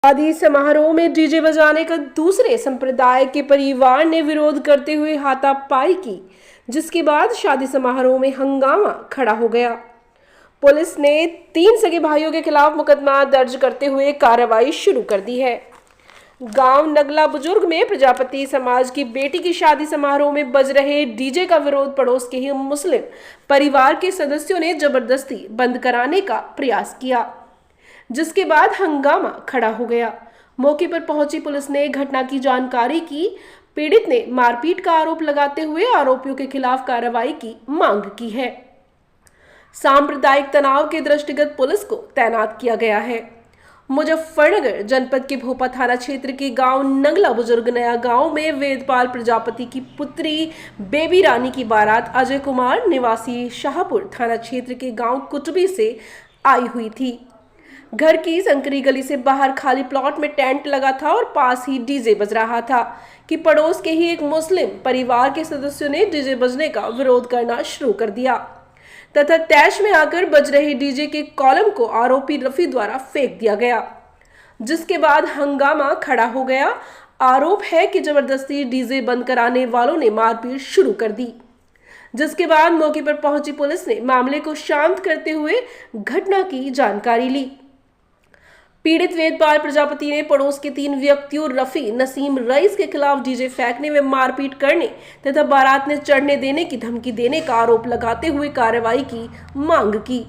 शादी समारोह में डीजे बजाने का दूसरे संप्रदाय के परिवार ने विरोध करते हुए हाथापाई की, जिसके बाद शादी समारोह में हंगामा खड़ा हो गया। पुलिस ने 3 सगे भाइयों के खिलाफ मुकदमा दर्ज करते हुए कार्रवाई शुरू कर दी है। गांव नगला बुजुर्ग में प्रजापति समाज की बेटी की शादी समारोह में बज रहे डीजे का विरोध पड़ोस के ही मुस्लिम परिवार के सदस्यों ने जबरदस्ती बंद कराने का प्रयास किया, जिसके बाद हंगामा खड़ा हो गया। मौके पर पहुंची पुलिस ने घटना की जानकारी की। पीड़ित ने मारपीट का आरोप लगाते हुए आरोपियों के खिलाफ कार्रवाई की मांग की है। सांप्रदायिक तनाव के दृष्टिगत पुलिस को तैनात किया गया है। मुजफ्फरनगर जनपद के भोपा थाना क्षेत्र के गांव नगला बुजुर्ग नया गांव में वेदपाल प्रजापति की पुत्री बेबी रानी की बारात अजय कुमार निवासी शाहपुर थाना क्षेत्र के गांव कुटबी से आई हुई थी। घर की संकरी गली से बाहर खाली प्लॉट में टेंट लगा था और पास ही डीजे बज रहा था कि पड़ोस के ही एक मुस्लिम परिवार के सदस्यों ने डीजे बजने का विरोध करना शुरू कर दिया तथा तैश में आकर बज रहे डीजे के कॉलम को आरोपी रफी द्वारा फेंक दिया गया, जिसके बाद हंगामा खड़ा हो गया। आरोप है कि जबरदस्ती डीजे बंद कराने वालों ने मारपीट शुरू कर दी, जिसके बाद मौके पर पहुंची पुलिस ने मामले को शांत करते हुए घटना की जानकारी ली। पीड़ित वेदपाल प्रजापति ने पड़ोस के 3 व्यक्तियों रफी, नसीम, रईस के खिलाफ डीजे फेंकने में मारपीट करने तथा बारात ने चढ़ने देने की धमकी देने का आरोप लगाते हुए कार्रवाई की मांग की।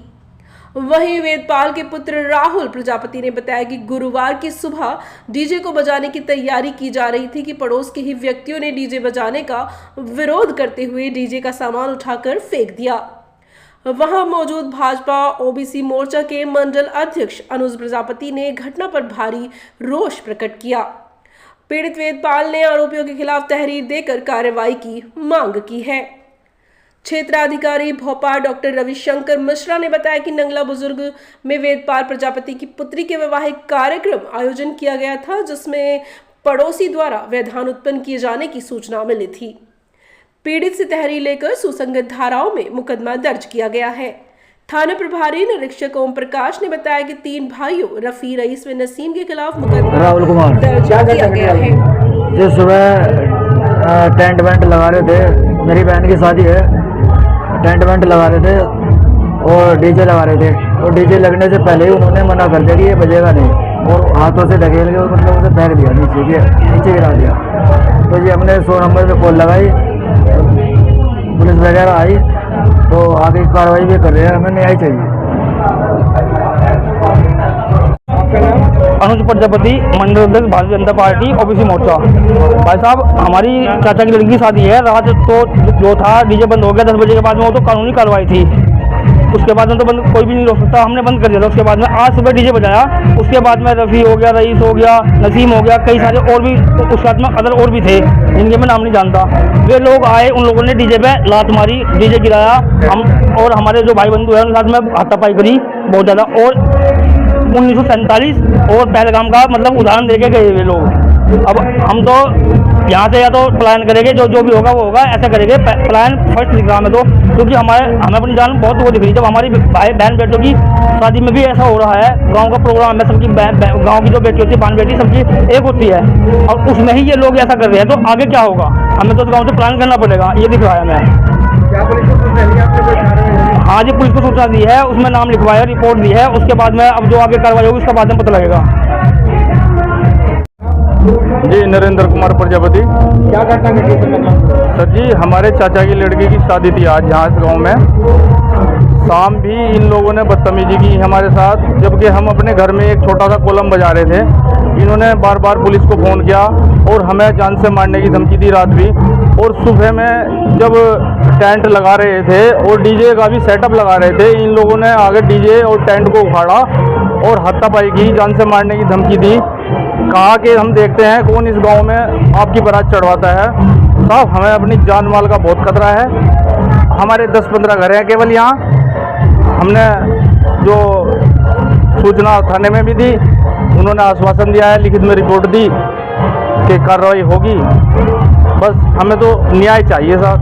वहीं वेदपाल के पुत्र राहुल प्रजापति ने बताया कि गुरुवार की सुबह डीजे को बजाने की तैयारी की जा रही थी कि पड़ोस के ही व्यक्तियों ने डीजे बजाने का विरोध करते हुए डीजे का सामान उठाकर फेंक दिया। वहां मौजूद भाजपा ओबीसी मोर्चा के मंडल अध्यक्ष अनुज प्रजापति ने घटना पर भारी रोष प्रकट किया। पीड़ित वेदपाल ने आरोपियों के खिलाफ तहरीर देकर कार्रवाई की मांग की है। क्षेत्राधिकारी भोपाल डॉक्टर रविशंकर मिश्रा ने बताया कि नंगला बुजुर्ग में वेदपाल प्रजापति की पुत्री के वैवाहिक कार्यक्रम आयोजन किया गया था, जिसमें पड़ोसी द्वारा व्यवधान उत्पन्न किए जाने की सूचना मिली थी। पीड़ित से तहरीर लेकर सुसंगत धाराओं में मुकदमा दर्ज किया गया है। थाना प्रभारी निरीक्षक ओम प्रकाश ने बताया कि 3 भाइयों रफी, रईस व नसीम के खिलाफ मुकदमा दर्ज किया गया है। जो सुबह टेंट वेंट लगा रहे थे, मेरी बहन की शादी है, टेंट वेंट लगा रहे थे और डीजे लगा रहे थे। और डीजे लगने से पहले ही उन्होंने मना कर दिया कि ये बजेगा नहीं, और हाथों से ढकेल के मतलब उसे फेंक दिया, नीचे गिरा दिया। तो ये हमने 100 नंबर पे कॉल लगाई, पुलिस वगैरह आई, तो आगे की कार्रवाई भी कर रहे हैं। हमें न्याय चाहिए। अनुज प्रजापति, मंडल अध्यक्ष, भारतीय जनता पार्टी, ओबीसी मोर्चा। भाई साहब, हमारी चाचा की लड़की की शादी है। रात तो जो था डीजे बंद हो गया 10 बजे के बाद में, वो तो कानूनी कार्रवाई थी। उसके बाद में तो बंद कोई भी नहीं रोक सकता, हमने बंद कर दिया था। उसके बाद में आज सुबह डीजे बजाया। उसके बाद में रफ़ी हो गया, रईस हो गया, नसीम हो गया, कई सारे और भी उस रात में अदर और भी थे जिनके मैं नाम नहीं जानता। वे लोग आए, उन लोगों ने डीजे पे लात मारी, डीजे गिराया। हम और हमारे जो भाई बंधु हैं उनके साथ में हाथापाई करी बहुत ज़्यादा। और 1947 और पहलगाम का मतलब उदाहरण देके गए वे लोग। अब हम तो यहाँ से या तो प्लान करेंगे, जो भी होगा वो होगा, ऐसा करेंगे। प्लान फर्स्ट दिख रहा हमें तो, क्योंकि हमें अपनी जान बहुत वो दिख रही। जब हमारी भाई बहन बेटों की शादी में भी ऐसा हो रहा है, गांव का प्रोग्राम है, सबकी गांव की जो बेटी होती है, बहन बेटी सबकी एक होती है, और उसमें ही ये लोग ऐसा कर रहे हैं, तो आगे क्या होगा? हमें तो गाँव से प्लान करना पड़ेगा। ये दिख रहा है हमें। हाँ जी, पुलिस को सूचना दी है, उसमें नाम लिखवाया, रिपोर्ट दी है। उसके बाद में अब जो आगे कार्रवाई होगी उसका बाद में पता लगेगा। जी, नरेंद्र कुमार प्रजापति। क्या घटना घटी सर जी, हमारे चाचा की लड़की की शादी थी आज यहाँ इस गाँव में। शाम भी इन लोगों ने बदतमीजी की हमारे साथ, जबकि हम अपने घर में एक छोटा सा कोलम बजा रहे थे। इन्होंने बार बार पुलिस को फ़ोन किया और हमें जान से मारने की धमकी दी रात भी। और सुबह में जब टेंट लगा रहे थे और डीजे का भी सेटअप लगा रहे थे, इन लोगों ने आगे डीजे और टेंट को उखाड़ा और हाथापाई की, जान से मारने की धमकी दी। कहा कि हम देखते हैं कौन इस गांव में आपकी बारात चढ़वाता है। साहब, हमें अपनी जान माल का बहुत खतरा है। हमारे 10-15 घर हैं केवल यहाँ। हमने जो सूचना थाने में भी दी, उन्होंने आश्वासन दिया है, लिखित में रिपोर्ट दी कि कार्रवाई होगी। बस हमें तो न्याय चाहिए साहब।